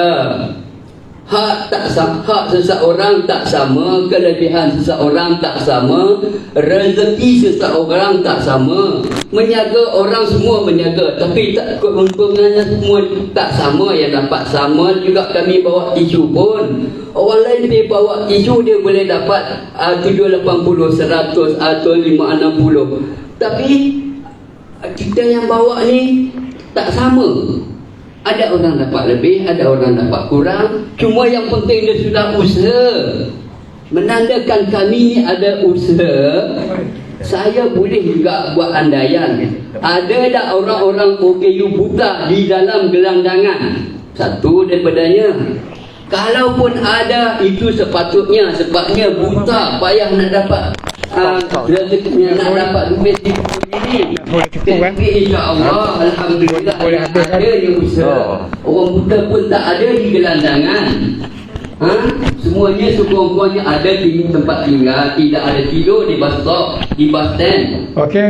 Hak seseorang tak sama, kelebihan seseorang tak sama, rezeki seseorang tak sama. Menjaga orang semua menjaga, tapi tak keuntungannya semua tak sama yang dapat sama. Juga kami bawa tisu pun, orang lain dia bawa tisu dia boleh dapat 780, 100 atau 560. Tapi kita yang bawa ni tak sama. Ada orang dapat lebih, ada orang dapat kurang. Cuma yang penting dia sudah usaha. Menandakan kami ni ada usaha. Saya boleh juga buat andaian. Ada tak orang-orang OKU buta di dalam gelandangan? Satu daripadanya. Kalaupun ada, itu sepatutnya. Sebabnya buta payah nak dapat rezekinya, nak dapat duit di sini. Tapi insya-Allah alhamdulillah ada yang usaha. Orang buta pun tak ada di gelandangan. Semuanya sekurang-kurangnya ada di tempat tinggal, tidak ada tidur di bus stop, di bus stand. Okey.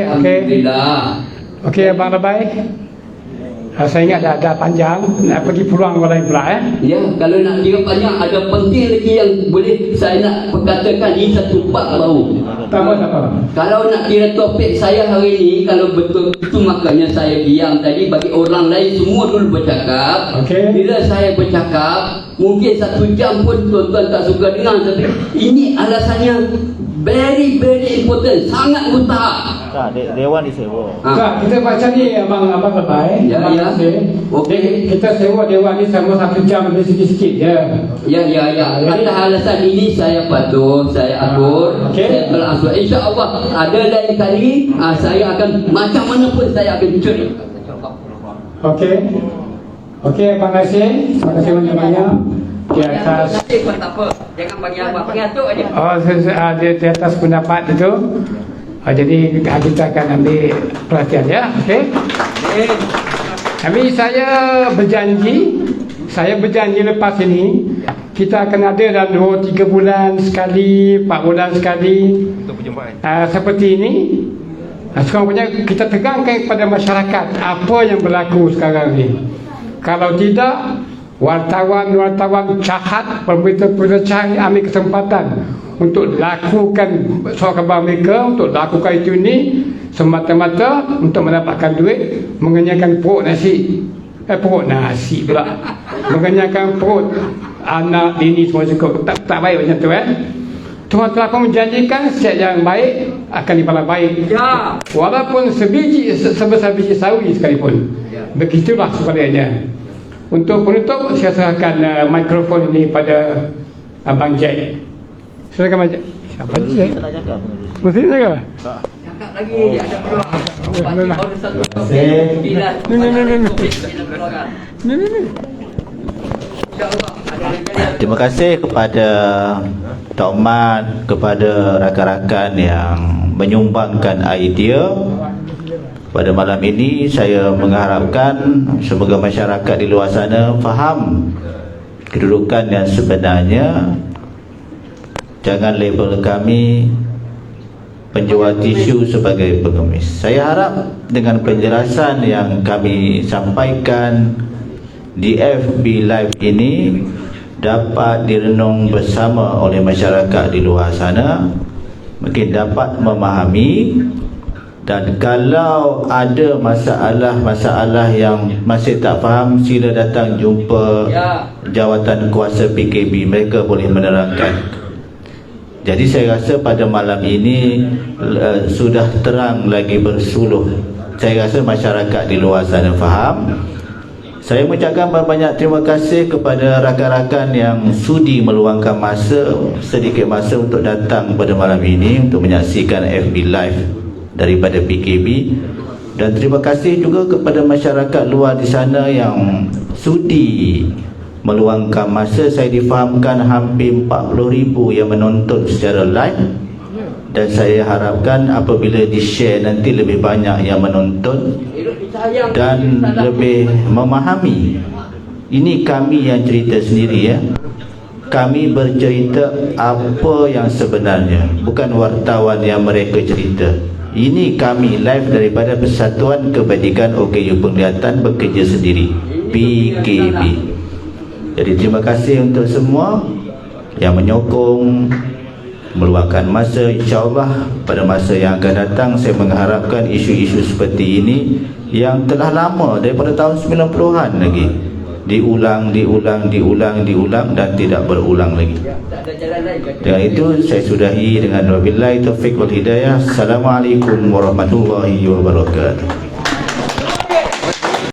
Alhamdulillah. Okey Abang Rabai. Saya ingat dah panjang, nak pergi peluang orang lain pula Ya, kalau nak kira banyak, ada penting lagi yang boleh saya nak perkatakan di satu bab baru. Tak apa. Kalau nak kira topik saya hari ini, kalau betul itu makanya saya diam tadi, bagi orang lain semua dulu bercakap. Bila saya bercakap, mungkin 1 jam pun tuan-tuan tak suka dengar, tapi ini alasannya very important, sangat utama. Tak, dewan disewa. Tak, kita baca ni abang lebay. Ya. Okey. Kita sewa dewan ni sama 1 jam lebih sikit-sikit je. Ya. Atas alasan ini saya patuh, saya atur, saya beransur. InsyaAllah ada lain kali saya akan macam mana pun saya akan curi. Okey, Abang Nasir. Terima kasih banyak-banyak. Di atas tak apa, jangan bagi abang, bagi atuk aja. Di atas pendapat itu. Jadi kita akan ambil perhatian ya. Okey. Kami saya berjanji lepas ini kita akan ada dalam 2-3 bulan sekali, 4 bulan sekali untuk perjumpaan seperti ini. Sekurang-kurangnya kita tegangkan kepada masyarakat apa yang berlaku sekarang ni. Kalau tidak, wartawan jahat, pemberita-pemberita jahat ambil kesempatan untuk lakukan soal khabar mereka, untuk lakukan itu ini semata-mata untuk mendapatkan duit, mengenyangkan perut nasi pula, mengenyangkan perut anak, bini semua cukup. Tak baik macam tu Tuhan telah pun menjanjikan setiap yang baik akan dibalas baik ya. Walaupun sebesar biji sawi sekalipun begitulah sebenarnya. Untuk penutup, saya serahkan mikrofon ini pada Abang Jack. Silakan Abang Jack. Siapa Jack? Mesti cakap? Cakap lagi, ada peluang. Terima kasih kepada Tok Mat, kepada rakan-rakan yang menyumbangkan idea. Pada malam ini saya mengharapkan semoga masyarakat di luar sana faham kedudukan yang sebenarnya. Jangan label kami penjual tisu sebagai pengemis. Saya harap dengan penjelasan yang kami sampaikan di FB Live ini dapat direnung bersama oleh masyarakat di luar sana, mungkin dapat memahami. Dan kalau ada masalah-masalah yang masih tak faham, sila datang jumpa jawatan kuasa PKB, mereka boleh menerangkan. Jadi saya rasa pada malam ini sudah terang lagi bersuluh. Saya rasa masyarakat di luar sana faham. Saya mengucapkan banyak terima kasih kepada rakan-rakan yang sudi meluangkan sedikit masa untuk datang pada malam ini untuk menyaksikan FB Live daripada PKB. Dan terima kasih juga kepada masyarakat luar di sana yang sudi meluangkan masa. Saya difahamkan hampir 40,000 yang menonton secara live, dan saya harapkan apabila di-share nanti lebih banyak yang menonton dan lebih memahami. Ini kami yang cerita sendiri Kami bercerita apa yang sebenarnya, bukan wartawan yang mereka cerita. Ini kami live daripada Persatuan Kebajikan OKU Penglihatan Bekerja Sendiri, PKB. Jadi terima kasih untuk semua yang menyokong, meluangkan masa. InsyaAllah pada masa yang akan datang saya mengharapkan isu-isu seperti ini yang telah lama daripada tahun 90-an lagi diulang dan tidak berulang lagi. Dengan itu saya sudahi dengan wabillahi taufiq wal hidayah. Assalamualaikum warahmatullahi wabarakatuh.